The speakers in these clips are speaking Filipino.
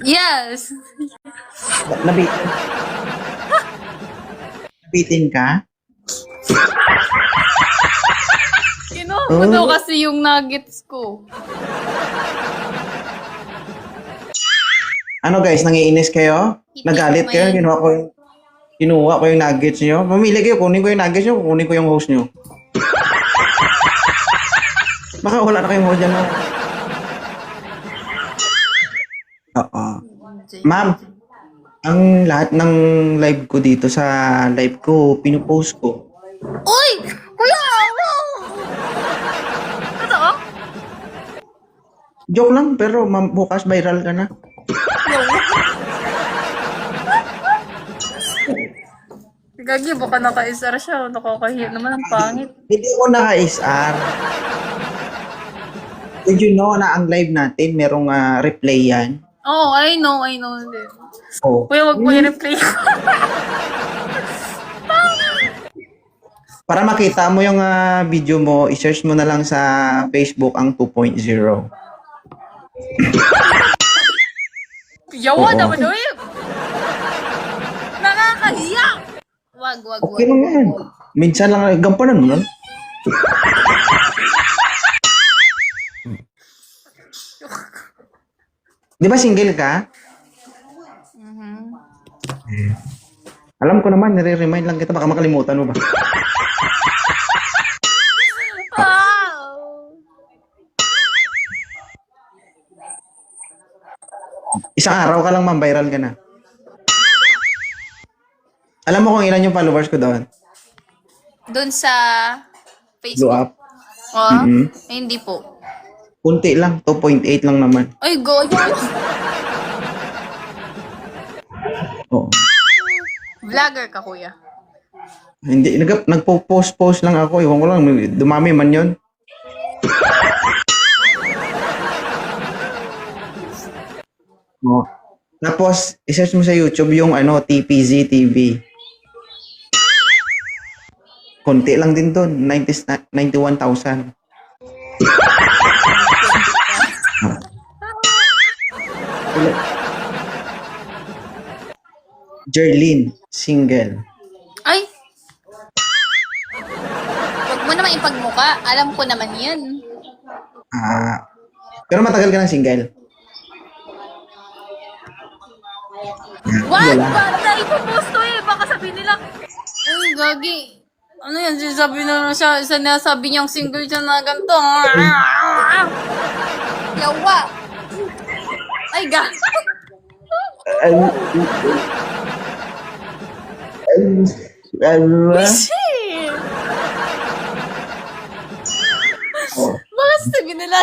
Yes. Nabitin, nabitin ka? Kinuha mo daw kasi yung nuggets ko. Ano guys, nangiinis kayo? Nagalit kayo? Kinuha ko yung nuggets nyo. Mamili kayo, kunin ko yung nuggets nyo, kunin ko yung host nyo. Baka wala na kayong host dyan. No? Oo. Ma'am, ang lahat ng live ko dito sa live ko, pinupost ko. Uy! Kuya! Totoo? Joke lang, pero ma'am, bukas viral ka na. Gagi, baka naka-isar siya. Nakakahiya naman ang pangit. Hindi ako naka-SR. Did you know na ang live natin, merong replay yan? Oh, I know. Hindi. Oh. Kuya, wag mo i-replay. Para makita mo yung video mo, i-search mo na lang sa Facebook ang 2.0. Yawa Oo. naman, uy! Nakakahiya! Wag. Okay lang yan. Minsan lang, gampanan mo lang. Di ba single ka? Alam ko naman, nire-remind lang kita, baka makalimutan mo ba? Wow! Isang araw ka lang, ma'am, viral ka na. Alam mo kung ilan yung followers ko doon? Doon sa Blow Facebook. up. Oh, Mhm. hindi po. Kunti lang, 2.8 lang naman. Ay, goyo. Oo. Vlogger ka, kuya. Hindi, nagpo-post lang ako. Iwan ko lang, dumami man yon. Oo. Tapos, isearch mo sa YouTube yung TPZ TV. Konti lang din doon, 91,000. Jerlyn, single. Ay! Huwag mo naman ipagmuka. Alam ko naman yan. Pero matagal ka ng single. What? Wala. Ba't na ipopost ko eh? Baka sabihin nila, ay, gagi. Ano yan? Sinasabi na siya, sinasabi niyang single siya na ganito. Yawa! Ay, gagi. Shit! Baka sabihin nila,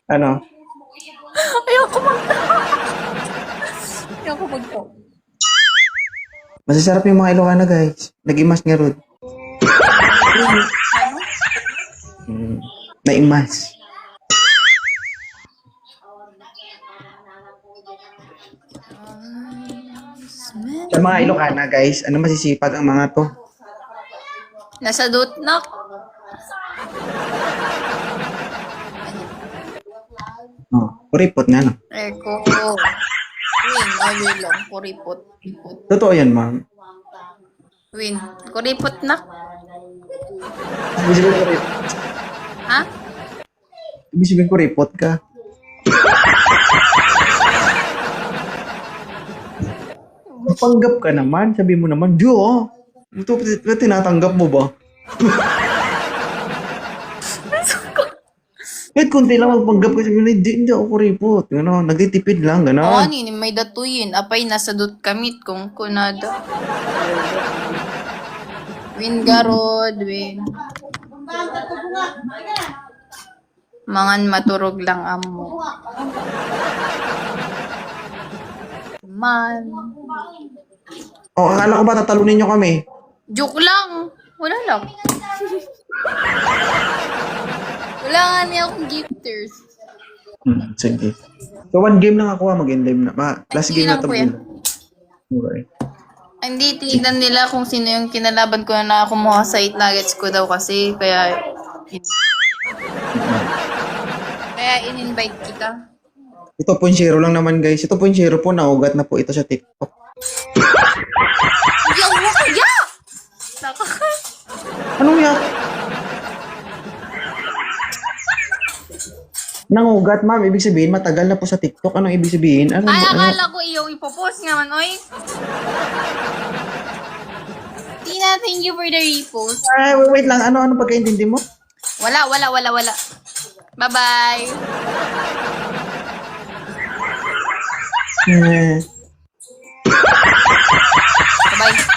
Ano? ayoko mag-talk. Masasarap yung mga Ilocano, guys. Nag-imas nga ron. Na-imas. Sa mga Ilocana, guys, ano masisipag ang mga to? Nasa dutnak. Kuripot nga, no? Eko. Win, ayun lang. Kuripot. Totoo yan, ma'am. Win. Kuripot na. Ha? Ibig sabihin kuripot ka. Mapanggap ka naman. Sabi mo naman, Diyo, ito tinatanggap mo ba? Kahit kunti lang magpanggap ka, sabi mo, hindi ako kuripot. Gano, nagtitipid lang, Oo, gano'n. ni may datuyin. Apay, nasa dut kamit kung kunada. Win garod, win. Mangan maturog lang amo. Man. O, akala ko ba tatalunin nyo kami? Joke lang. Wala lang. Wala nga niya akong gifters. Sige. So, one game lang ako, mag-end live na. Last Sige game na lang, to. kuya. Okay. Hindi, tinignan nila kung sino yung kinalaban ko na kumuha sa 8 nuggets ko daw kasi. Kaya in-invite kita. 2.0 lang naman guys. 2.0 po, naugat na po ito sa TikTok. Yaw mo kaya! Anong yak? Nangugat, ma'am. Ibig sabihin, matagal na po sa TikTok. Anong ibig sabihin? Ano, Ay, ano? akala ko iyong ipopost nga man, oy. Tina, thank you for the repost. Ay, wait lang. Ano pagkaintindi mo? Wala. Bye-bye. Eh, Bye-bye.